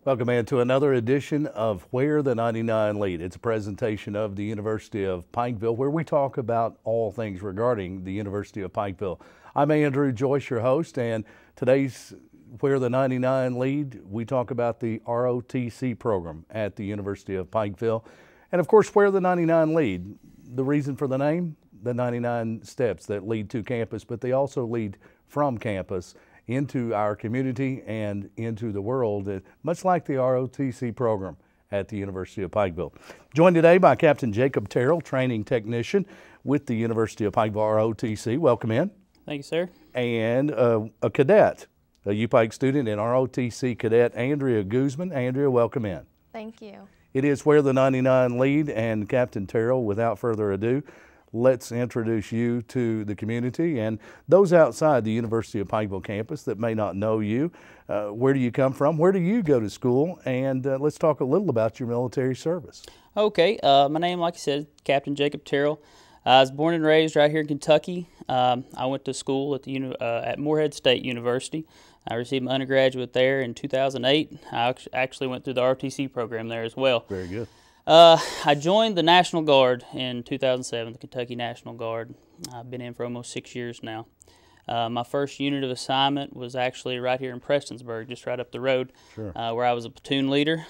Welcome in to another edition of Where the 99 Lead. It's a presentation of the University of Pikeville where we talk about all things regarding the University of Pikeville. I'm Andrew Joyce, your host, and today's Where the 99 Lead, we talk about the ROTC program at the University of Pikeville. And of course, Where the 99 Lead, the reason for the name, the 99 steps that lead to campus, but they also lead from campus into our community and into the world, much like the ROTC program at the University of Pikeville. Joined today by Captain Jacob Terrell, training technician with the University of Pikeville ROTC. Welcome in. Thank you, sir. And a cadet, a UPike student and ROTC cadet, Andrea Guzman. Andrea, welcome in. Thank you. It is Where the 99 Lead, and Captain Terrell, without further ado, let's introduce you to the community and those outside the University of Pikeville campus that may not know you. Where do you come from? Where do you go to school? And let's talk a little about your military service. Okay, my name, like I said, Captain Jacob Terrell. I was born and raised right here in Kentucky. I went to school at Morehead State University. I received my undergraduate there in 2008. I actually went through the ROTC program there as well. Very good. I joined the National Guard in 2007, the Kentucky National Guard. I've been in for almost 6 years now. My first unit of assignment was actually right here in Prestonsburg, just right up the road, Sure. Where I was a platoon leader.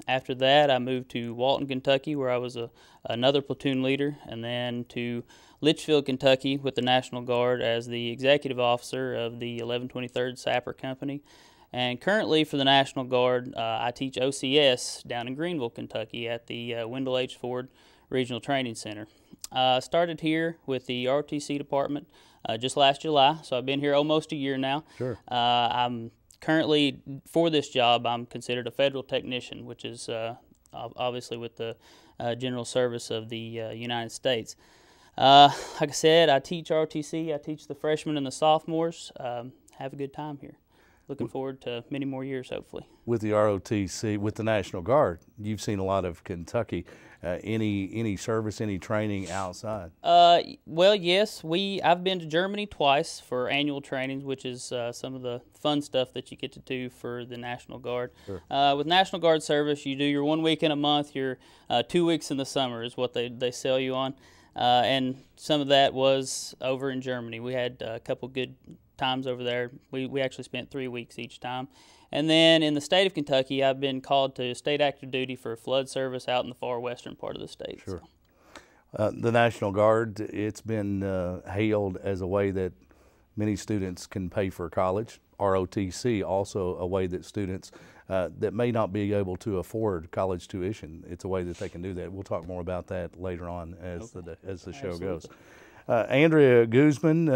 After that, I moved to Walton, Kentucky, where I was another platoon leader, and then to Litchfield, Kentucky, with the National Guard as the executive officer of the 1123rd Sapper Company. And currently for the National Guard, I teach OCS down in Greenville, Kentucky at the Wendell H. Ford Regional Training Center. I started here with the ROTC department just last July, so I've been here almost a year now. Sure. I'm currently, for this job, I'm considered a federal technician, which is obviously with the General Service of the United States. Like I said, I teach ROTC, I teach the freshmen and the sophomores. Have a good time here. Looking forward to many more years, hopefully. With the ROTC, with the National Guard, you've seen a lot of Kentucky. Any service, any training outside? Well, yes. I've been to Germany twice for annual trainings, which is some of the fun stuff that you get to do for the National Guard. Sure. With National Guard service, you do your 1 week in a month, your 2 weeks in the summer is what they sell you on. And some of that was over in Germany. We had a couple good times over there. We actually spent 3 weeks each time. And then in the state of Kentucky, I've been called to state active duty for flood service out in the far western part of the state. Sure. The National Guard, it's been hailed as a way that many students can pay for college. ROTC, also a way that students that may not be able to afford college tuition, it's a way that they can do that. We'll talk more about that later on as the show goes. Andrea Guzman,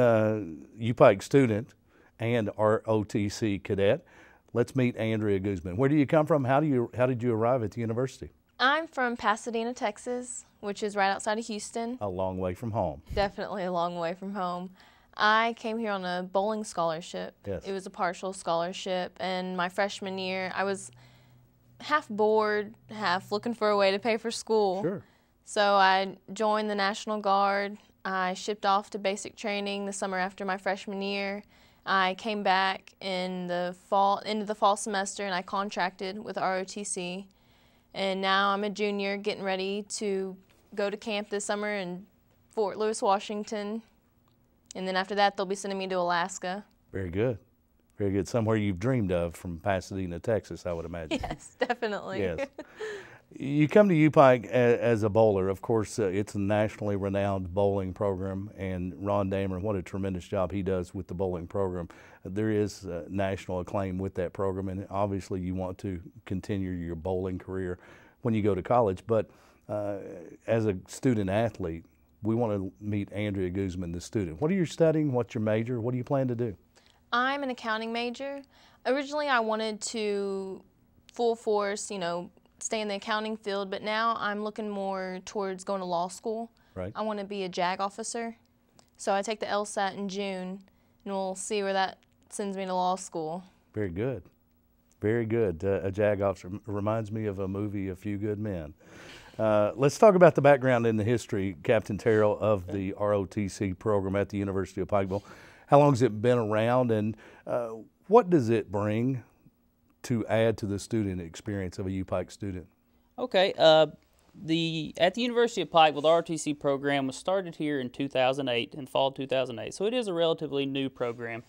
UPike student and ROTC cadet. Let's meet Andrea Guzman. Where do you come from? How did you arrive at the university? I'm from Pasadena, Texas, which is right outside of Houston. A long way from home. Definitely a long way from home. I came here on a bowling scholarship. Yes. It was a partial scholarship, and my freshman year, I was half bored, half looking for a way to pay for school. Sure. So I joined the National Guard. I shipped off to basic training the summer after my freshman year. I came back in the fall, into the fall semester, and I contracted with ROTC. And now I'm a junior getting ready to go to camp this summer in Fort Lewis, Washington. And then after that, they'll be sending me to Alaska. Very good. Very good. Somewhere you've dreamed of from Pasadena, Texas, I would imagine. Yes, definitely. Yes. You come to UPike as a bowler. Of course, it's a nationally renowned bowling program, and Ron Damer, what a tremendous job he does with the bowling program. There is national acclaim with that program, and obviously you want to continue your bowling career when you go to college. But as a student athlete, we want to meet Andrea Guzman, the student. What are you studying? What's your major? What do you plan to do? I'm an accounting major. Originally, I wanted to full force, stay in the accounting field, but now I'm looking more towards going to law school. Right. I want to be a JAG officer. So I take the LSAT in June, and we'll see where that sends me to law school. Very good. Very good. A JAG officer reminds me of a movie, A Few Good Men. Let's talk about the background and the history, Captain Terrell, of the ROTC program at the University of Pikeville. How long has it been around, and what does it bring to add to the student experience of a UPike student? Okay. At the University of Pikeville, the ROTC program was started here in 2008, in fall 2008. So it is a relatively new program.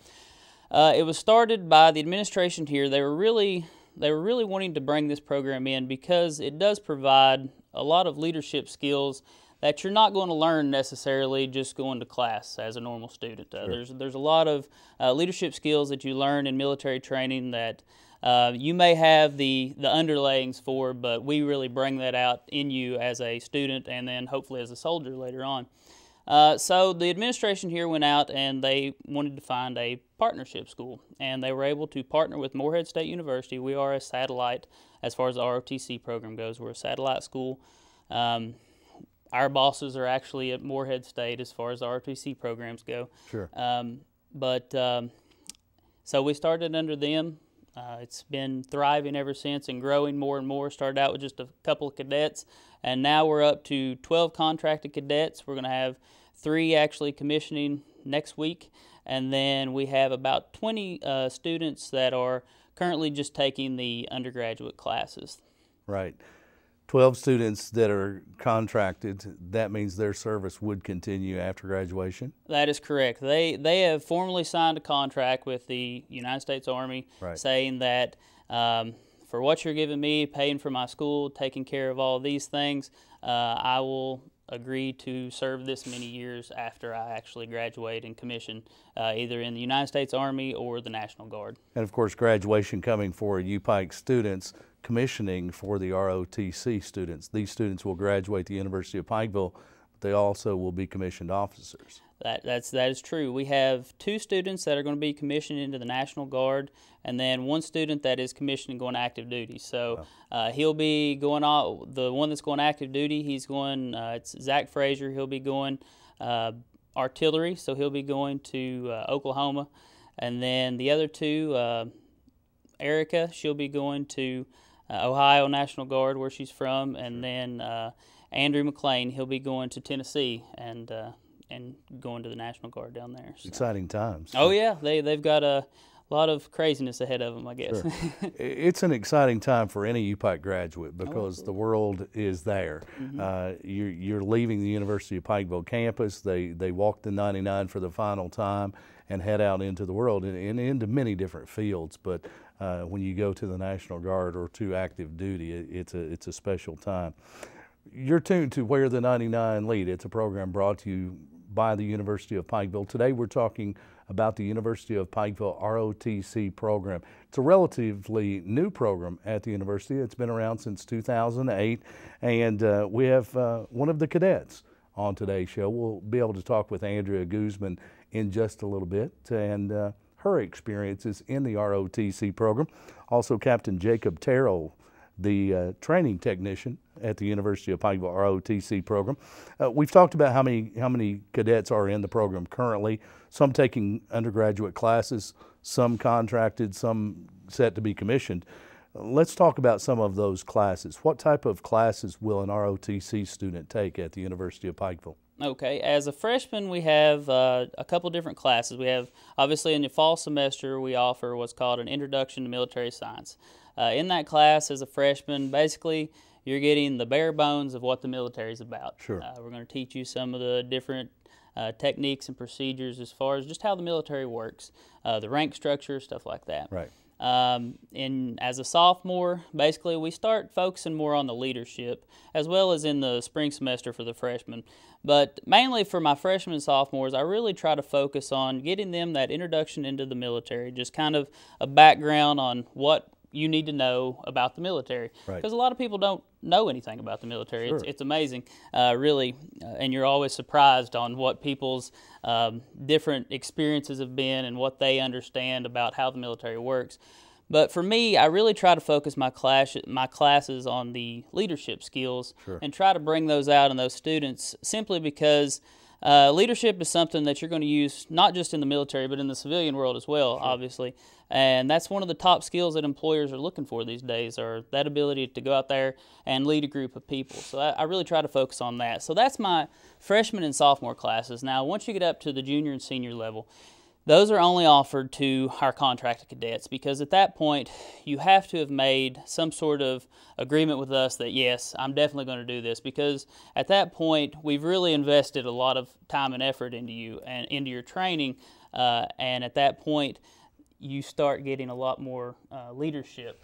It was started by the administration here. They were really wanting to bring this program in because it does provide a lot of leadership skills that you're not going to learn necessarily just going to class as a normal student. Sure. There's a lot of leadership skills that you learn in military training that you may have the underlayings for, but we really bring that out in you as a student and then hopefully as a soldier later on. So the administration here went out and they wanted to find a partnership school, and they were able to partner with Morehead State University. We are a satellite as far as the ROTC program goes. We're a satellite school. Our bosses are actually at Morehead State as far as the ROTC programs go. Sure. So we started under them. It's been thriving ever since and growing more and more. Started out with just a couple of cadets, and now we're up to 12 contracted cadets. We're going to have 3 actually commissioning next week, and then we have about 20 students that are currently just taking the undergraduate classes. Right. 12 students that are contracted, that means their service would continue after graduation? That is correct. They have formally signed a contract with the United States Army, right, saying that for what you're giving me, paying for my school, taking care of all these things, I will agree to serve this many years after I actually graduate and commission, either in the United States Army or the National Guard. And of course, graduation coming for UPike students, commissioning for the ROTC students. These students will graduate the University of Pikeville, but they also will be commissioned officers. That is true. We have 2 students that are going to be commissioned into the National Guard, and then 1 student that is commissioned and going active duty. So he'll be going on, the one that's going active duty, he's going, it's Zach Frazier, he'll be going artillery, so he'll be going to Oklahoma. And then the other 2, Erica, she'll be going to Ohio National Guard, where she's from, and then Andrew McLean, he'll be going to Tennessee and going to the National Guard down there. So. Exciting times. Oh yeah, they've got a lot of craziness ahead of them, I guess. Sure. It's an exciting time for any UPike graduate because the world is there. Mm-hmm. You're leaving the University of Pikeville campus. They walk the 99 for the final time and head out into the world and into many different fields. But when you go to the National Guard or to active duty, it's a special time. You're tuned to Where the 99 Lead. It's a program brought to you by the University of Pikeville. Today we're talking about the University of Pikeville ROTC program. It's a relatively new program at the university. It's been around since 2008, and we have one of the cadets on today's show. We'll be able to talk with Andrea Guzman in just a little bit, and her experiences in the ROTC program. Also, Captain Jacob Terrell, the training technician at the University of Pikeville ROTC program. We've talked about how many cadets are in the program currently, some taking undergraduate classes, some contracted, some set to be commissioned. Let's talk about some of those classes. What type of classes will an ROTC student take at the University of Pikeville? Okay, as a freshman, we have a couple different classes. We have, obviously, in the fall semester, we offer what's called an Introduction to Military Science. In that class, as a freshman, basically, you're getting the bare bones of what the military is about. Sure. We're going to teach you some of the different techniques and procedures as far as just how the military works, the rank structure, stuff like that. Right. As a sophomore, basically we start focusing more on the leadership, as well as in the spring semester for the freshmen. But mainly for my freshmen and sophomores, I really try to focus on getting them that introduction into the military, just kind of a background on what you need to know about the military. Because a lot of people don't know anything about the military. Sure. It's amazing, really, and you're always surprised on what people's different experiences have been and what they understand about how the military works. But for me, I really try to focus my classes on the leadership skills and try to bring those out in those students, simply because leadership is something that you're going to use not just in the military but in the civilian world as well, obviously. And that's one of the top skills that employers are looking for these days, are that ability to go out there and lead a group of people. So I really try to focus on that. So that's my freshman and sophomore classes. Now, once you get up to the junior and senior level, Those are only offered to our contracted cadets because at that point you have to have made some sort of agreement with us that yes, I'm definitely going to do this, because at that point we've really invested a lot of time and effort into you and into your training, and at that point you start getting a lot more leadership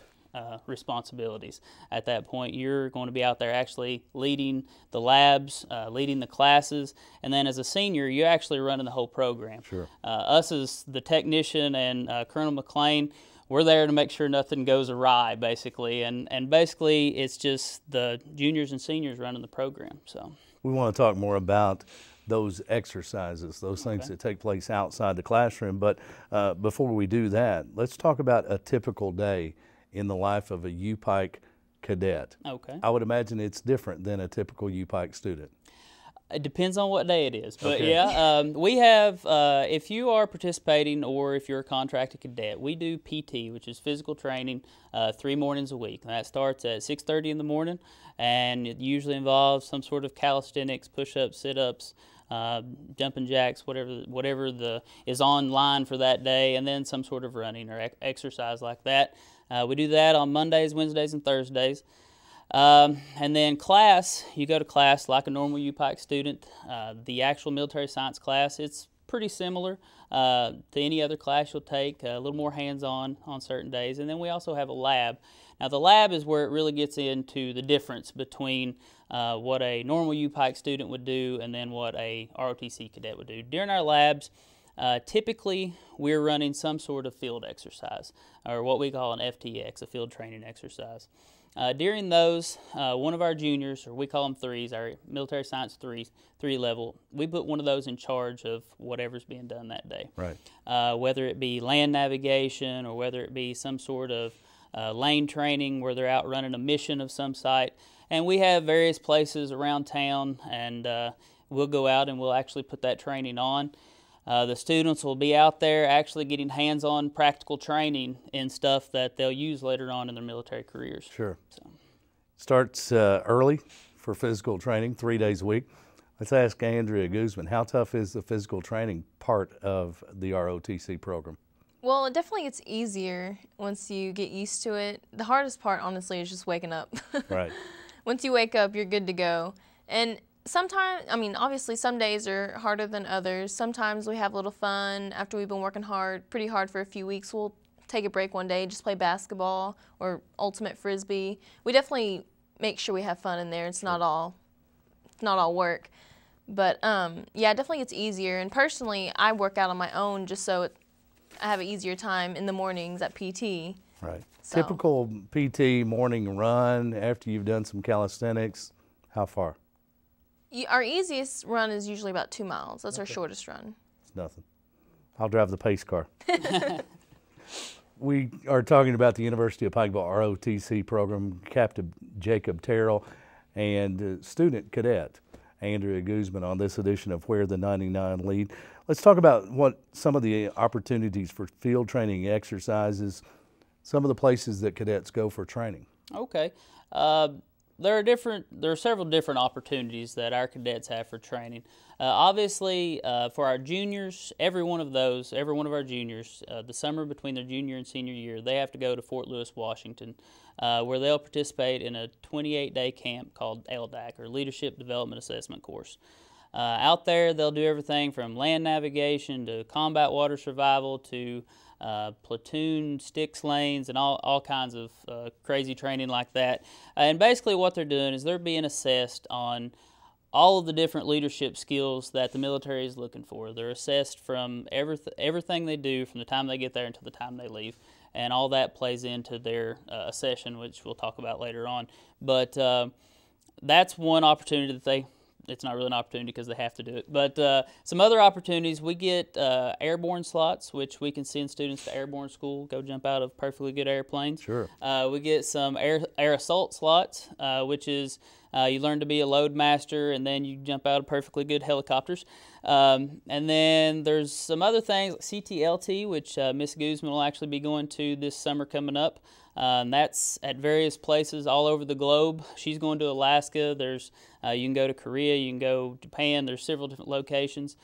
responsibilities. At that point, you're going to be out there actually leading the labs, leading the classes, and then as a senior, you're actually running the whole program. Sure. Us as the technician and Colonel McLean, we're there to make sure nothing goes awry, basically, and basically it's just the juniors and seniors running the program. So we want to talk more about those exercises, those things that take place outside the classroom. But before we do that, let's talk about a typical day in the life of a U-Pike cadet. Okay. I would imagine it's different than a typical U-Pike student. It depends on what day it is, but okay. yeah, we have, if you are participating or if you're a contracted cadet, we do PT, which is physical training, 3 mornings a week. And that starts at 6:30 in the morning, and it usually involves some sort of calisthenics, push-ups, sit-ups, jumping jacks, whatever is online for that day, and then some sort of running or exercise like that. We do that on Mondays, Wednesdays, and Thursdays. And then class, you go to class like a normal U-Pike student. The actual military science class, it's pretty similar to any other class you'll take, a little more hands-on on certain days. And then we also have a lab. Now the lab is where it really gets into the difference between what a normal U-Pike student would do and then what a ROTC cadet would do. During our labs, typically we're running some sort of field exercise, or what we call an FTX, a field training exercise. During those, one of our juniors, or we call them threes, our military science three level, we put one of those in charge of whatever's being done that day. Right. Whether it be land navigation or whether it be some sort of lane training where they're out running a mission of some site. And we have various places around town, and we'll go out and we'll actually put that training on. The students will be out there actually getting hands-on practical training in stuff that they'll use later on in their military careers. Sure. So. Starts early for physical training, 3 days a week. Let's ask Andrea Guzman, how tough is the physical training part of the ROTC program? Well, it definitely gets easier once you get used to it. The hardest part, honestly, is just waking up. Right. Once you wake up, you're good to go. And sometimes, I mean, obviously some days are harder than others. Sometimes we have a little fun after we've been working pretty hard for a few weeks. We'll take a break one day, just play basketball or ultimate frisbee. We definitely make sure we have fun in there. It's not all work. But yeah, it definitely gets easier. And personally, I work out on my own just so I have an easier time in the mornings at PT. Right. So. Typical PT morning run after you've done some calisthenics, how far? Our easiest run is usually about 2 miles. That's our Okay. shortest run. It's nothing. I'll drive the pace car. We are talking about the University of Pikeville ROTC program, Captain Jacob Terrell and student cadet Andrea Guzman on this edition of Where the 99 Lead. Let's talk about what some of the opportunities for field training exercises, some of the places that cadets go for training. Okay. There are several different opportunities that our cadets have for training. Obviously, for our juniors, every one of our juniors, the summer between their junior and senior year, they have to go to Fort Lewis, Washington, where they'll participate in a 28-day camp called LDAC, or Leadership Development Assessment Course. Out there, they'll do everything from land navigation to combat water survival to platoon sticks lanes and all kinds of crazy training like that. And basically what they're doing is they're being assessed on all of the different leadership skills that the military is looking for. They're assessed from everything they do from the time they get there until the time they leave. And all that plays into their session, which we'll talk about later on. But that's one opportunity that it's not really an opportunity because they have to do it. But some other opportunities, we get airborne slots, which we can send students to airborne school, go jump out of perfectly good airplanes. Sure. We get some air assault slots, which is you learn to be a load master, and then you jump out of perfectly good helicopters. And then there's some other things, like CTLT, which Miss Guzman will actually be going to this summer coming up. And that's at various places all over the globe. She's going to Alaska. You can go to Korea, you can go to Japan. There's several different locations.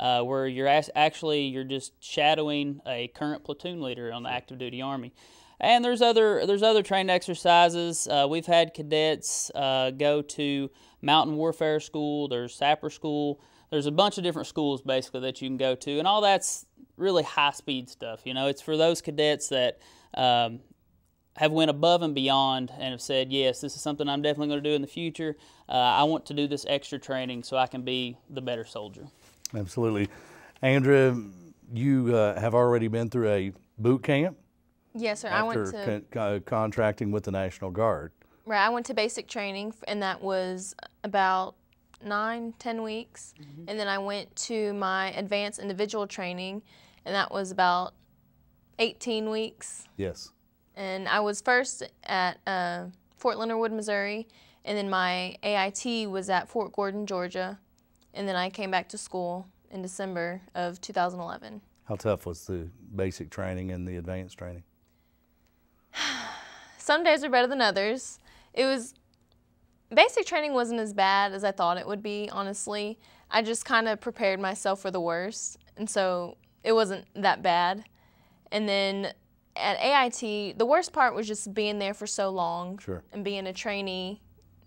where you're you're just shadowing a current platoon leader on the active duty Army. And there's other training exercises. We've had cadets go to mountain warfare school. There's sapper school. There's a bunch of different schools basically that you can go to, and all that's really high speed stuff. You know, it's for those cadets that have went above and beyond and have said, yes, this is something I'm definitely going to do in the future. I want to do this extra training so I can be the better soldier. Absolutely. Andrea, you have already been through a boot camp. Yes, sir. After contracting with the National Guard. Right, I went to basic training, and that was about 9-10 weeks. And then I went to my advanced individual training, and that was about 18 weeks. Yes. And I was first at Fort Leonard Wood, Missouri, and then my AIT was at Fort Gordon, Georgia, and then I came back to school in December of 2011. How tough was the basic training and the advanced training? Some days are better than others. Basic training wasn't as bad as I thought it would be, honestly. I just kind of prepared myself for the worst, and so it wasn't that bad. And then at AIT, the worst part was just being there for so long. Sure. And being a trainee,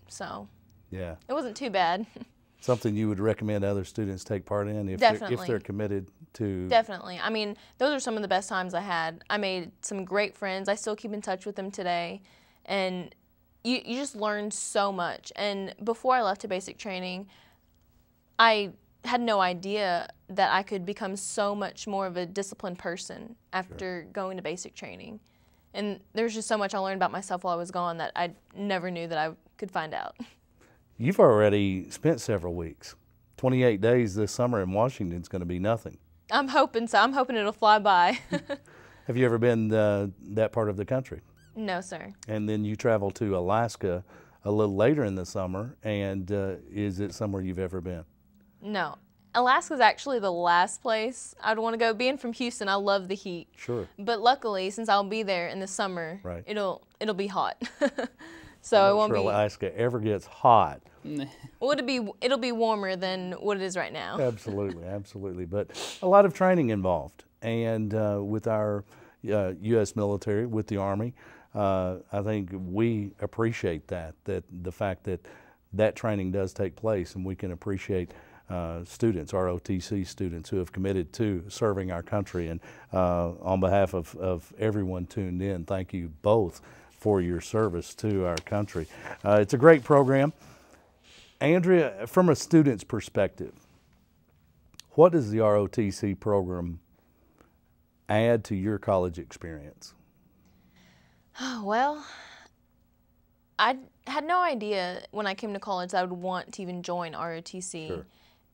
so yeah, it wasn't too bad. Something you would recommend other students take part in if they're committed to? Definitely. I mean, those are some of the best times I had. I made some great friends. I still keep in touch with them today. And you just learn so much. And before I left to basic training, I had no idea that I could become so much more of a disciplined person after going to basic training. And there's just so much I learned about myself while I was gone that I never knew that I could find out. You've already spent several weeks. 28 days this summer in Washington is going to be nothing. I'm hoping so. I'm hoping it'll fly by. Have you ever been that part of the country? No, sir. And then you travel to Alaska a little later in the summer, and is it somewhere you've ever been? No. Alaska's actually the last place I'd want to go. Being from Houston, I love the heat. Sure. But luckily, since I'll be there in the summer, right, it'll be hot. So it won't be. Alaska ever gets hot. Well, it'll be warmer than what it is right now. Absolutely, absolutely. But a lot of training involved, and with our U.S. military, with the Army, I think we appreciate the fact that training does take place, and we can appreciate students, ROTC students, who have committed to serving our country. And on behalf of everyone tuned in, thank you both for your service to our country. It's a great program. Andrea, from a student's perspective, what does the ROTC program add to your college experience? Well, I had no idea when I came to college that I would want to even join ROTC. Sure.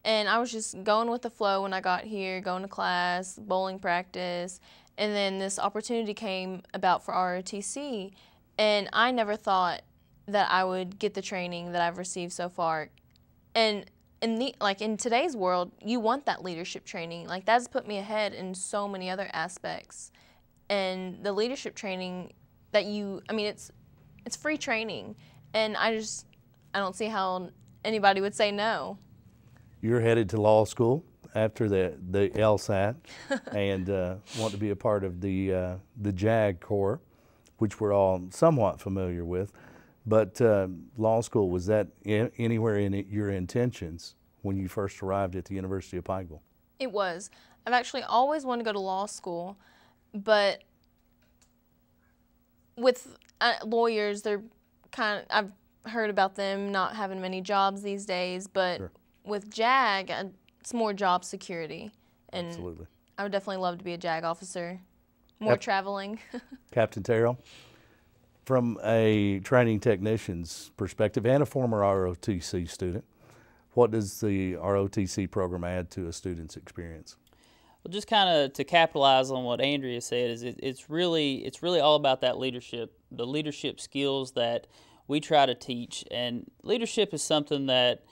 And I was just going with the flow when I got here, going to class, bowling practice, and then this opportunity came about for ROTC. And I never thought that I would get the training that I've received so far. And in today's world, you want that leadership training. Like, that's put me ahead in so many other aspects. And the leadership training that it's free training. And I don't see how anybody would say no. You're headed to law school after the LSAT and want to be a part of the JAG Corps, which we're all somewhat familiar with. But law school, was that anywhere in your intentions when you first arrived at the University of Pikeville? It was. I've actually always wanted to go to law school, but with lawyers, I've heard about them not having many jobs these days, but sure, with JAG, it's more job security. And absolutely. I would definitely love to be a JAG officer. More traveling. Captain Terrell, from a training technician's perspective and a former ROTC student, what does the ROTC program add to a student's experience? Well, just kind of to capitalize on what Andrea said, is it's really all about that leadership, the leadership skills that we try to teach. And leadership is something that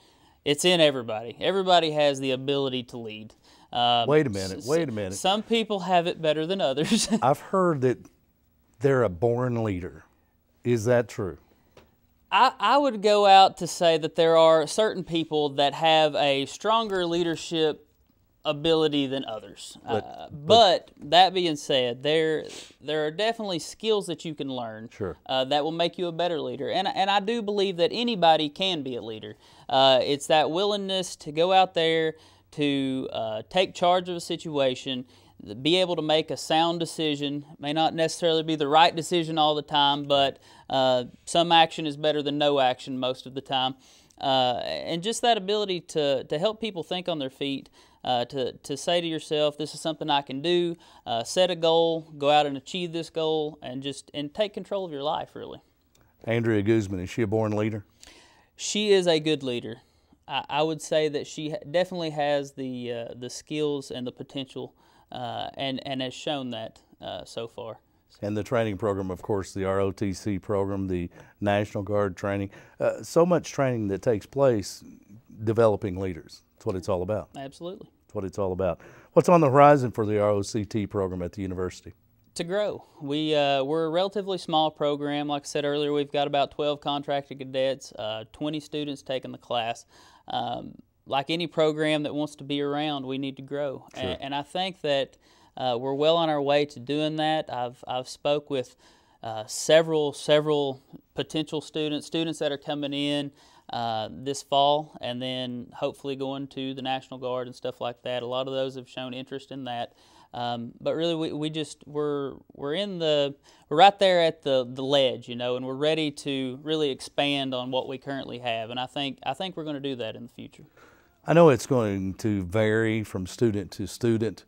it's in everybody. Everybody has the ability to lead. Wait a minute. Some people have it better than others. I've heard that they're a born leader. Is that true? I would go out to say that there are certain people that have a stronger leadership ability than others. But that being said, there are definitely skills that you can learn Sure. that will make you a better leader. And I do believe that anybody can be a leader. It's that willingness to go out there, to take charge of a situation, be able to make a sound decision. May not necessarily be the right decision all the time, but some action is better than no action most of the time. And just that ability to help people think on their feet, to say to yourself, this is something I can do, set a goal, go out and achieve this goal, and take control of your life, really. Andrea Guzman, is she a born leader? She is a good leader. I would say that she definitely has the skills and the potential, and has shown that so far. And the training program, of course, the ROTC program, the National Guard training, so much training that takes place developing leaders. That's what it's all about. Absolutely. That's what it's all about. What's on the horizon for the ROTC program at the university? To grow. We're a relatively small program. Like I said earlier, we've got about 12 contracted cadets, 20 students taking the class. Like any program that wants to be around, we need to grow. Sure. And I think that we're well on our way to doing that. I've spoke with several potential students that are coming in this fall, and then hopefully going to the National Guard and stuff like that. A lot of those have shown interest in that. But really, we're right there at the ledge, you know, and we're ready to really expand on what we currently have. And I think we're going to do that in the future. I know it's going to vary from student to student,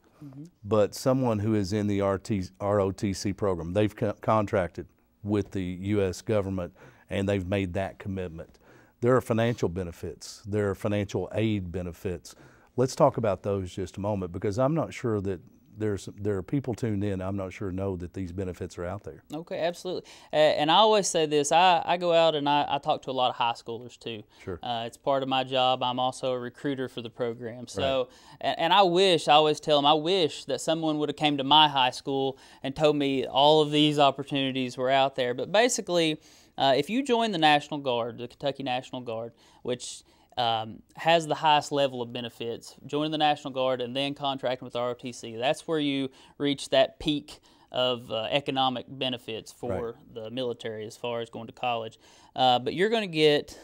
but someone who is in the ROTC program, they've contracted with the U.S. government and they've made that commitment. There are financial benefits. There are financial aid benefits. Let's talk about those just a moment, because I'm not sure that there are people tuned in, I'm not sure know that these benefits are out there. Okay, absolutely. And I always say this, I go out and I talk to a lot of high schoolers too. Sure. It's part of my job. I'm also a recruiter for the program. So, Right. and I always tell them, I wish that someone would have came to my high school and told me all of these opportunities were out there. But basically, if you join the National Guard, the Kentucky National Guard, which has the highest level of benefits, joining the National Guard and then contracting with ROTC. That's where you reach that peak of economic benefits for the military as far as going to college. But you're going to get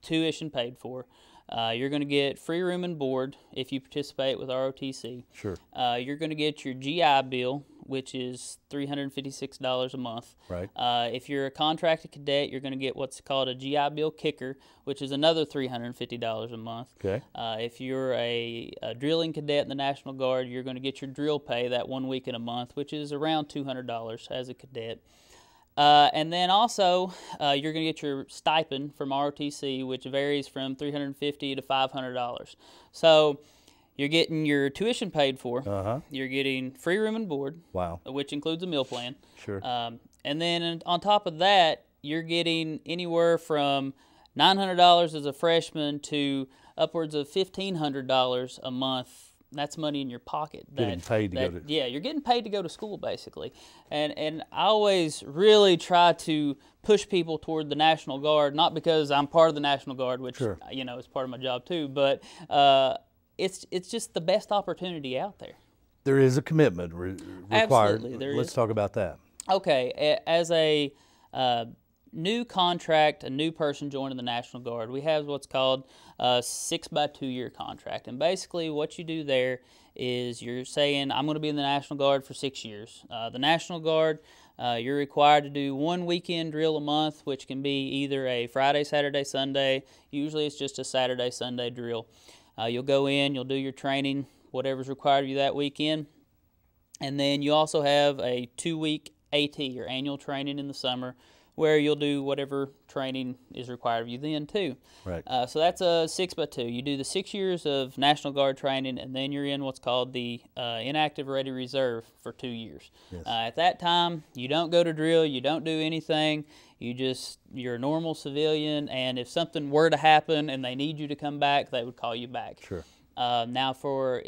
tuition paid for. You're going to get free room and board if you participate with ROTC. Sure. You're going to get your GI Bill, which is $356 a month. Right. If you're a contracted cadet, you're going to get what's called a GI Bill kicker, which is another $350 a month. Okay. If you're a drilling cadet in the National Guard, you're going to get your drill pay that 1 week in a month, which is around $200 as a cadet. And then also, you're going to get your stipend from ROTC, which varies from $350 to $500. So you're getting your tuition paid for. You're getting free room and board. Wow. Which includes a meal plan. Sure. And then on top of that, you're getting anywhere from $900 as a freshman to upwards of $1,500 a month. That's money in your pocket. Getting paid to go to. Yeah, you're getting paid to go to school, basically. And I always really try to push people toward the National Guard, not because I'm part of the National Guard, which, Sure. you know, is part of my job too, but it's just the best opportunity out there. There is a commitment required. Absolutely, there Let's is. talk about that. Okay, as a new contract, a new person joining the National Guard, we have what's called a 6x2 year contract. And basically what you do there is you're saying, I'm going to be in the National Guard for 6 years. The National Guard, you're required to do 1 weekend drill a month, which can be either a Friday, Saturday, Sunday. Usually it's just a Saturday, Sunday drill. You'll go in, you'll do your training, whatever's required of you that weekend. And then you also have a 2-week AT, your annual training in the summer, where you'll do whatever training is required of you then too. Right. So that's a 6x2. You do the 6 years of National Guard training, and then you're in what's called the Inactive Ready Reserve for 2 years. Yes. At that time, you don't go to drill, you don't do anything. You're a normal civilian, and if something were to happen and they need you to come back, they would call you back. Sure. Now for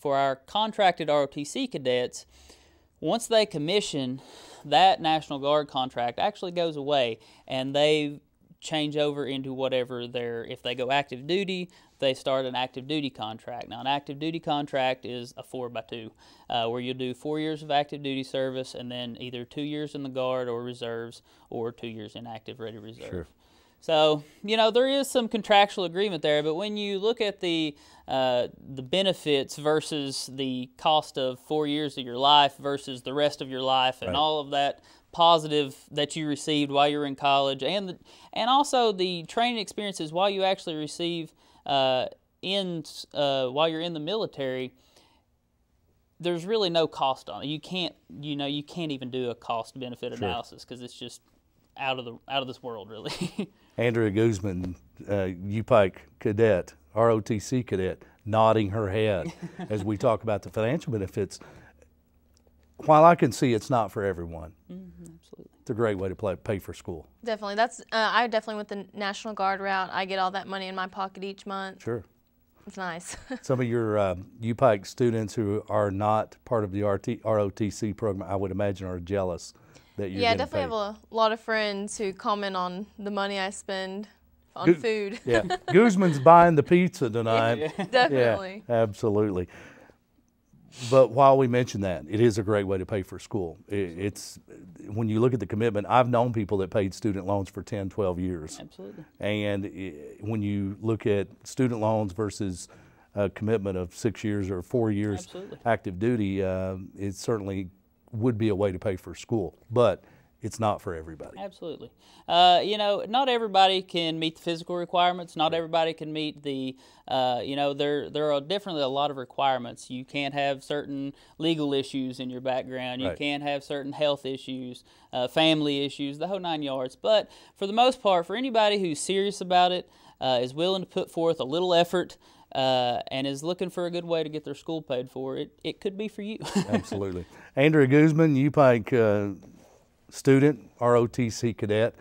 our contracted ROTC cadets, once they commission, that National Guard contract actually goes away, and they change over into whatever if they go active duty, they start an active duty contract. Now, an active duty contract is a 4x2, where you'll do 4 years of active duty service and then either 2 years in the Guard or reserves or 2 years in active ready reserve. Sure. So, you know, there is some contractual agreement there, but when you look at the benefits versus the cost of 4 years of your life versus the rest of your life and right. all of that positive that you received while you were in college, and also the training experiences while you actually receive while you're in the military, there's really no cost on it. You can't even do a cost benefit analysis because it's just out of this world, really. Andrea Guzman, UPike cadet, ROTC cadet, nodding her head as we talk about the financial benefits. While I can see it's not for everyone, absolutely, it's a great way to pay for school. Definitely. I definitely went the National Guard route. I get all that money in my pocket each month. Sure. It's nice. Some of your UPike students who are not part of the ROTC program, I would imagine, are jealous that you're I getting definitely paid. have a lot of friends who comment on the money I spend on food. Yeah, Guzman's buying the pizza tonight. Definitely. Yeah, absolutely. But while we mention that, it is a great way to pay for school. It's when you look at the commitment, I've known people that paid student loans for 10, 12 years. Absolutely. And when you look at student loans versus a commitment of 6 years or 4 years Absolutely. active duty, it certainly would be a way to pay for school. But it's not for everybody. Absolutely. You know, not everybody can meet the physical requirements. Not everybody can meet the, there are definitely a lot of requirements. You can't have certain legal issues in your background. You Right. can't have certain health issues, family issues, the whole 9 yards. But for the most part, for anybody who's serious about it, is willing to put forth a little effort, and is looking for a good way to get their school paid for, it could be for you. Absolutely. Andrea Guzman, UPike student, ROTC cadet,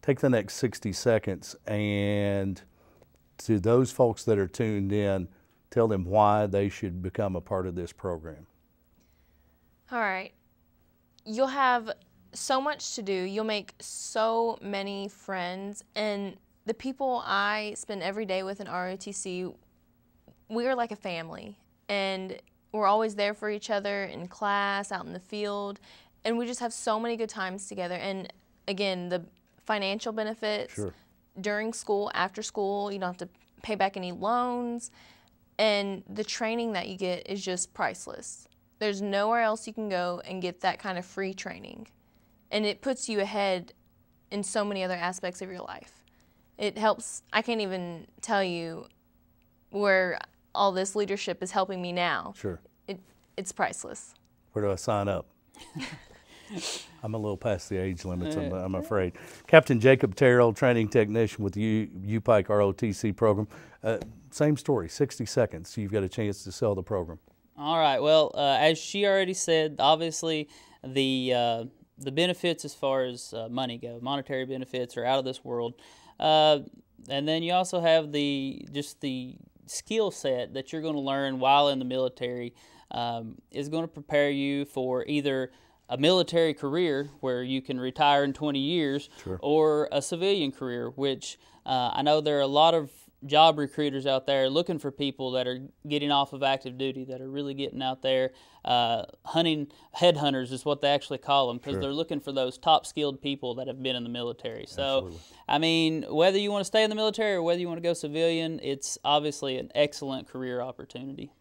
take the next 60 seconds and to those folks that are tuned in, tell them why they should become a part of this program. All right. You'll have so much to do. You'll make so many friends. And the people I spend every day with in ROTC, we are like a family. And we're always there for each other in class, out in the field. And we just have so many good times together. And again, the financial benefits Sure. during school, after school, you don't have to pay back any loans. And the training that you get is just priceless. There's nowhere else you can go and get that kind of free training. And it puts you ahead in so many other aspects of your life. It helps, I can't even tell you where all this leadership is helping me now. Sure. It's priceless. Where do I sign up? I'm a little past the age limits, I'm afraid. Captain Jacob Terrell, training technician with the UPike ROTC program. Same story, 60 seconds. You've got a chance to sell the program. All right. Well, as she already said, obviously the benefits as far as money go, monetary benefits, are out of this world. And then you also have the skill set that you're going to learn while in the military is going to prepare you for either a military career where you can retire in 20 years, Sure. or a civilian career, which I know there are a lot of job recruiters out there looking for people that are getting off of active duty, that are really getting out there hunting. Headhunters is what they actually call them, because Sure. they're looking for those top skilled people that have been in the military. So, Absolutely. I mean, whether you want to stay in the military or whether you want to go civilian, it's obviously an excellent career opportunity.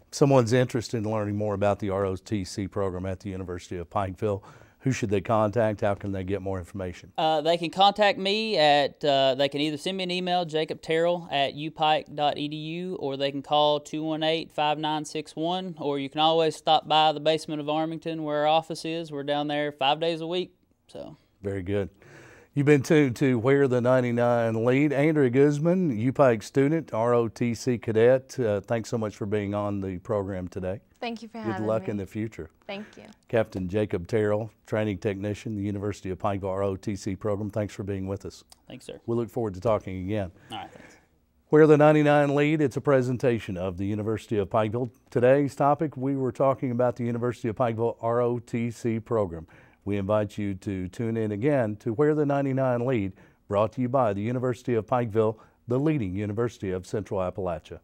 If someone's interested in learning more about the ROTC program at the University of Pikeville, who should they contact? How can they get more information? They can contact me at, they can either send me an email, jacobterrell@upike.edu, or they can call 218-5961, or you can always stop by the basement of Armington where our office is. We're down there 5 days a week. So. Very good. You've been tuned to Where the 99 Lead. Andrea Guzman, UPike student, ROTC cadet. Thanks so much for being on the program today. Thank you for having me. Good luck in the future. Thank you. Captain Jacob Terrell, training technician, the University of Pikeville ROTC program. Thanks for being with us. Thanks, sir. We look forward to talking again. All right, thanks. Where the 99 Lead, it's a presentation of the University of Pikeville. Today's topic, we were talking about the University of Pikeville ROTC program. We invite you to tune in again to Where the 99 Lead brought to you by the University of Pikeville, the leading university of Central Appalachia.